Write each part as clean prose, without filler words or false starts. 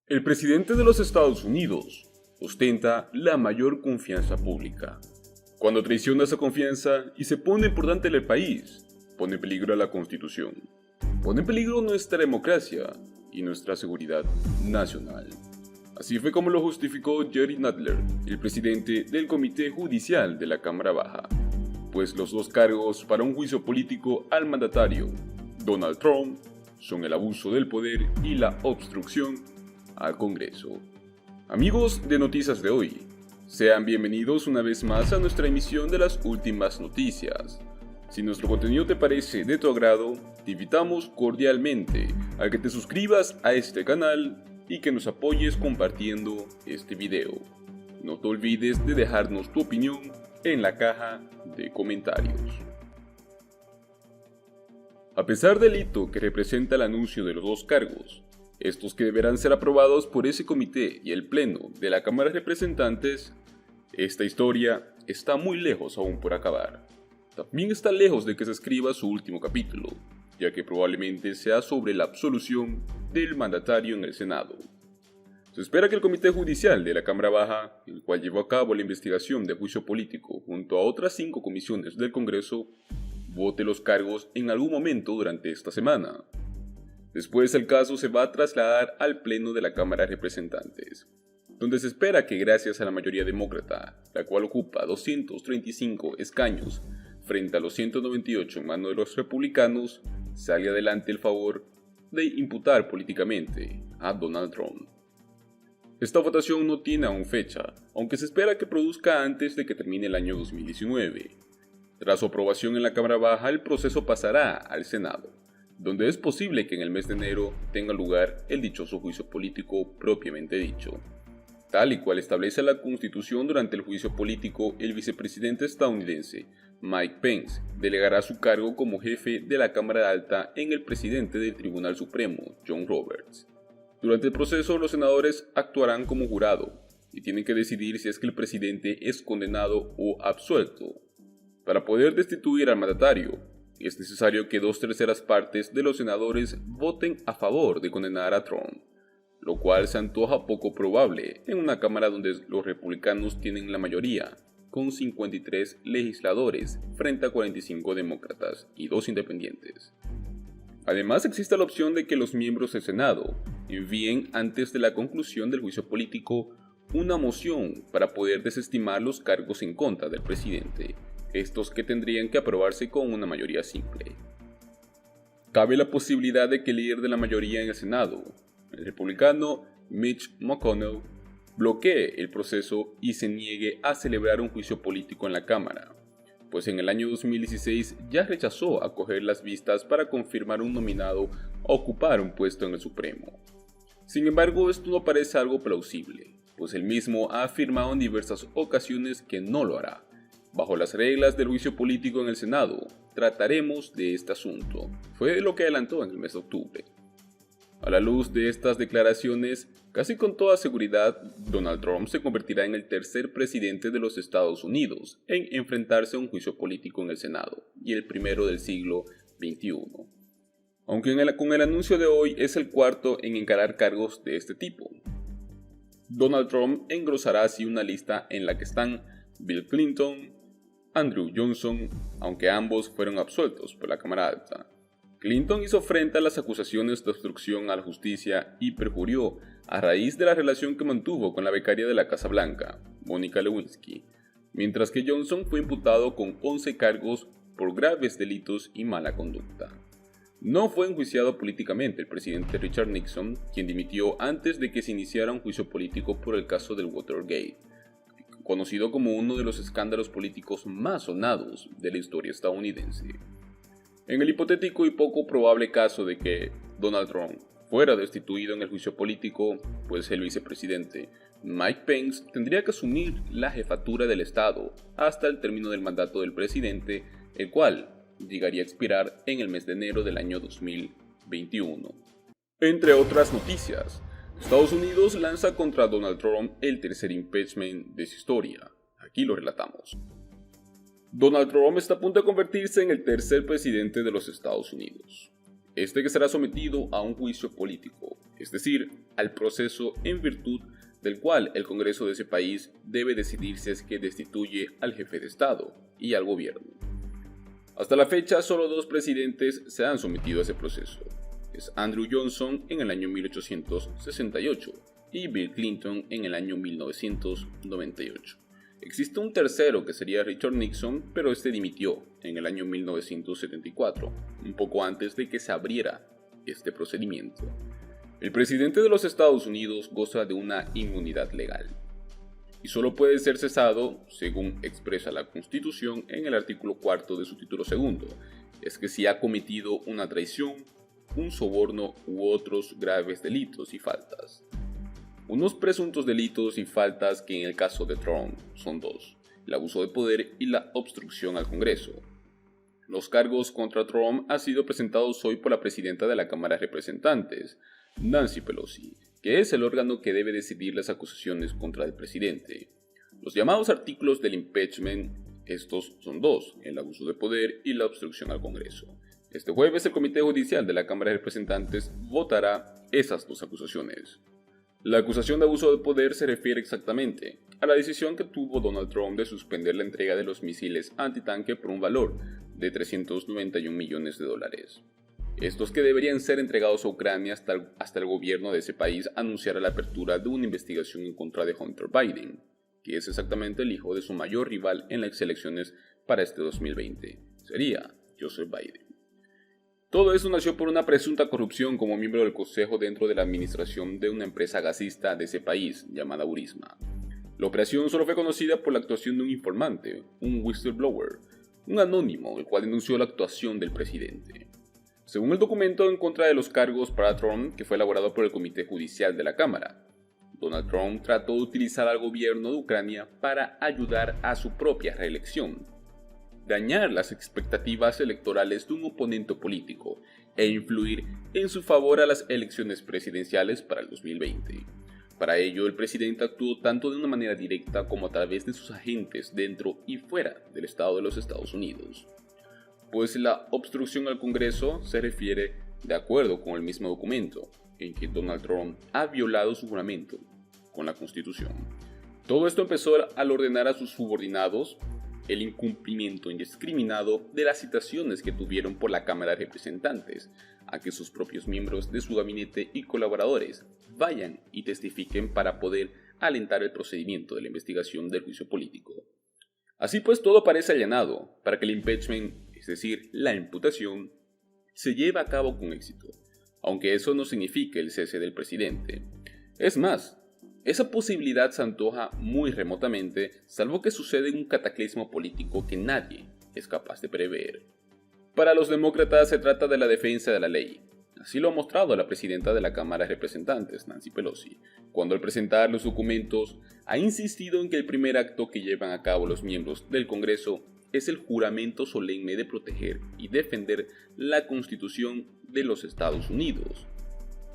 El presidente de los Estados Unidos ostenta la mayor confianza pública. Cuando traiciona esa confianza y se pone importante el país, pone en peligro a la Constitución, pone en peligro nuestra democracia y nuestra seguridad nacional. Así fue como lo justificó Jerry Nadler, el presidente del Comité Judicial de la Cámara Baja, pues los dos cargos para un juicio político al mandatario Donald Trump son el abuso del poder y la obstrucción al Congreso. Amigos de Noticias de Hoy, sean bienvenidos una vez más a nuestra emisión de las últimas noticias. Si nuestro contenido te parece de tu agrado, te invitamos cordialmente a que te suscribas a este canal y que nos apoyes compartiendo este video. No te olvides de dejarnos tu opinión en la caja de comentarios. A pesar del hito que representa el anuncio de los dos cargos, estos que deberán ser aprobados por ese comité y el pleno de la Cámara de Representantes, esta historia está muy lejos aún por acabar. También está lejos de que se escriba su último capítulo, ya que probablemente sea sobre la absolución del mandatario en el Senado. Se espera que el Comité Judicial de la Cámara Baja, el cual llevó a cabo la investigación de juicio político junto a otras 5 comisiones del Congreso, vote los cargos en algún momento durante esta semana. Después el caso se va a trasladar al Pleno de la Cámara de Representantes, donde se espera que gracias a la mayoría demócrata, la cual ocupa 235 escaños frente a los 198 en manos de los republicanos, salga adelante el favor de imputar políticamente a Donald Trump. Esta votación no tiene aún fecha, aunque se espera que produzca antes de que termine el año 2019. Tras su aprobación en la Cámara Baja, el proceso pasará al Senado, donde es posible que en el mes de enero tenga lugar el dichoso juicio político propiamente dicho. Tal y cual establece la Constitución, durante el juicio político, el vicepresidente estadounidense Mike Pence delegará su cargo como jefe de la Cámara Alta en el presidente del Tribunal Supremo, John Roberts. Durante el proceso, los senadores actuarán como jurado y tienen que decidir si es que el presidente es condenado o absuelto. Para poder destituir al mandatario, es necesario que 2/3 partes de los senadores voten a favor de condenar a Trump, lo cual se antoja poco probable en una cámara donde los republicanos tienen la mayoría, con 53 legisladores frente a 45 demócratas y 2 independientes. Además, existe la opción de que los miembros del Senado envíen antes de la conclusión del juicio político una moción para poder desestimar los cargos en contra del presidente, estos que tendrían que aprobarse con una mayoría simple. Cabe la posibilidad de que el líder de la mayoría en el Senado, el republicano Mitch McConnell, bloquee el proceso y se niegue a celebrar un juicio político en la Cámara, pues en el año 2016 ya rechazó acoger las vistas para confirmar un nominado a ocupar un puesto en el Supremo. Sin embargo, esto no parece algo plausible, pues él mismo ha afirmado en diversas ocasiones que no lo hará. Bajo las reglas del juicio político en el Senado, trataremos de este asunto, fue lo que adelantó en el mes de octubre. A la luz de estas declaraciones, casi con toda seguridad, Donald Trump se convertirá en el tercer presidente de los Estados Unidos en enfrentarse a un juicio político en el Senado, y el primero del siglo XXI. Aunque con el anuncio de hoy es el cuarto en encarar cargos de este tipo. Donald Trump engrosará así una lista en la que están Bill Clinton, Andrew Johnson, aunque ambos fueron absueltos por la Cámara Alta. Clinton hizo frente a las acusaciones de obstrucción a la justicia y perjurió a raíz de la relación que mantuvo con la becaria de la Casa Blanca, Monica Lewinsky, mientras que Johnson fue imputado con 11 cargos por graves delitos y mala conducta. No fue enjuiciado políticamente el presidente Richard Nixon, quien dimitió antes de que se iniciara un juicio político por el caso del Watergate, conocido como uno de los escándalos políticos más sonados de la historia estadounidense. En el hipotético y poco probable caso de que Donald Trump fuera destituido en el juicio político, pues el vicepresidente Mike Pence tendría que asumir la jefatura del Estado hasta el término del mandato del presidente, el cual llegaría a expirar en el mes de enero del año 2021. Entre otras noticias, Estados Unidos lanza contra Donald Trump el tercer impeachment de su historia. Aquí lo relatamos. Donald Trump está a punto de convertirse en el tercer presidente de los Estados Unidos. Este que será sometido a un juicio político, es decir, al proceso en virtud del cual el Congreso de ese país debe decidir si es que destituye al jefe de Estado y al gobierno. Hasta la fecha, solo 2 presidentes se han sometido a ese proceso. Es Andrew Johnson en el año 1868 y Bill Clinton en el año 1998. Existe un tercero que sería Richard Nixon, pero este dimitió en el año 1974, un poco antes de que se abriera este procedimiento. El presidente de los Estados Unidos goza de una inmunidad legal y solo puede ser cesado, según expresa la Constitución en el artículo 4 de su título segundo, es que si ha cometido una traición, un soborno u otros graves delitos y faltas. Unos presuntos delitos y faltas que en el caso de Trump son 2, el abuso de poder y la obstrucción al Congreso. Los cargos contra Trump han sido presentados hoy por la presidenta de la Cámara de Representantes, Nancy Pelosi, que es el órgano que debe decidir las acusaciones contra el presidente. Los llamados artículos del impeachment, estos son 2, el abuso de poder y la obstrucción al Congreso. Este jueves el Comité Judicial de la Cámara de Representantes votará esas 2 acusaciones. La acusación de abuso de poder se refiere exactamente a la decisión que tuvo Donald Trump de suspender la entrega de los misiles antitanque por un valor de $391 millones. Estos que deberían ser entregados a Ucrania hasta el gobierno de ese país anunciara la apertura de una investigación en contra de Hunter Biden, que es exactamente el hijo de su mayor rival en las elecciones para este 2020. Sería Joseph Biden. Todo eso nació por una presunta corrupción como miembro del consejo dentro de la administración de una empresa gasista de ese país llamada Burisma. La operación solo fue conocida por la actuación de un informante, un whistleblower, un anónimo, el cual denunció la actuación del presidente. Según el documento en contra de los cargos para Trump, que fue elaborado por el Comité Judicial de la Cámara, Donald Trump trató de utilizar al gobierno de Ucrania para ayudar a su propia reelección, dañar las expectativas electorales de un oponente político e influir en su favor a las elecciones presidenciales para el 2020. Para ello, el presidente actuó tanto de una manera directa como a través de sus agentes dentro y fuera del Estado de los Estados Unidos. Pues la obstrucción al Congreso se refiere, de acuerdo con el mismo documento, en que Donald Trump ha violado su juramento con la Constitución. Todo esto empezó al ordenar a sus subordinados el incumplimiento indiscriminado de las citaciones que tuvieron por la Cámara de Representantes, a que sus propios miembros de su gabinete y colaboradores vayan y testifiquen para poder alentar el procedimiento de la investigación del juicio político. Así pues, todo parece allanado para que el impeachment, es decir, la imputación, se lleve a cabo con éxito, aunque eso no signifique el cese del presidente. Es más, esa posibilidad se antoja muy remotamente, salvo que suceda un cataclismo político que nadie es capaz de prever. Para los demócratas se trata de la defensa de la ley. Así lo ha mostrado la presidenta de la Cámara de Representantes, Nancy Pelosi, cuando al presentar los documentos ha insistido en que el primer acto que llevan a cabo los miembros del Congreso es el juramento solemne de proteger y defender la Constitución de los Estados Unidos.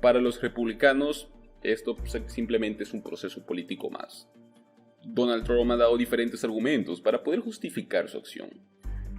Para los republicanos, esto simplemente es un proceso político más. Donald Trump ha dado diferentes argumentos para poder justificar su acción.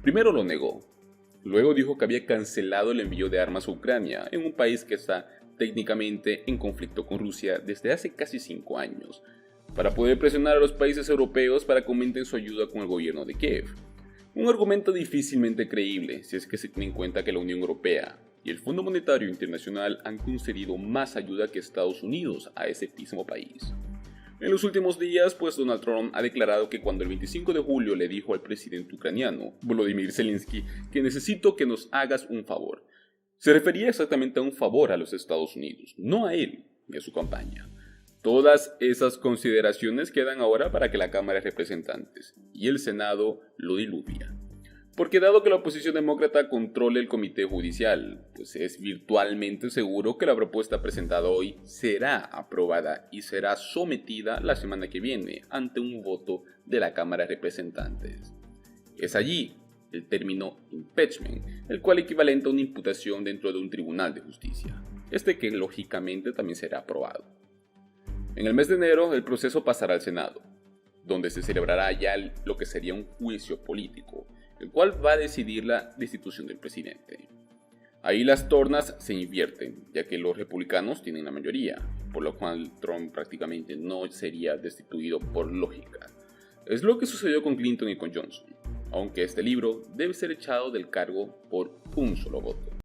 Primero lo negó. Luego dijo que había cancelado el envío de armas a Ucrania, en un país que está técnicamente en conflicto con Rusia desde hace casi 5 años, para poder presionar a los países europeos para que aumenten su ayuda con el gobierno de Kiev. Un argumento difícilmente creíble si es que se tiene en cuenta que la Unión Europea y el Fondo Monetario Internacional han concedido más ayuda que Estados Unidos a ese mismo país. En los últimos días, pues Donald Trump ha declarado que cuando el 25 de julio le dijo al presidente ucraniano, Volodymyr Zelensky, que necesito que nos hagas un favor, se refería exactamente a un favor a los Estados Unidos, no a él ni a su campaña. Todas esas consideraciones quedan ahora para que la Cámara de Representantes y el Senado lo diluya. Porque dado que la oposición demócrata controle el Comité Judicial, pues es virtualmente seguro que la propuesta presentada hoy será aprobada y será sometida la semana que viene ante un voto de la Cámara de Representantes. Es allí el término impeachment, el cual equivalente a una imputación dentro de un tribunal de justicia, que lógicamente también será aprobado. En el mes de enero el proceso pasará al Senado, donde se celebrará ya lo que sería un juicio político, el cual va a decidir la destitución del presidente. Ahí las tornas se invierten, ya que los republicanos tienen la mayoría, por lo cual Trump prácticamente no sería destituido por lógica. Es lo que sucedió con Clinton y con Johnson, aunque este libro debe ser echado del cargo por un solo voto.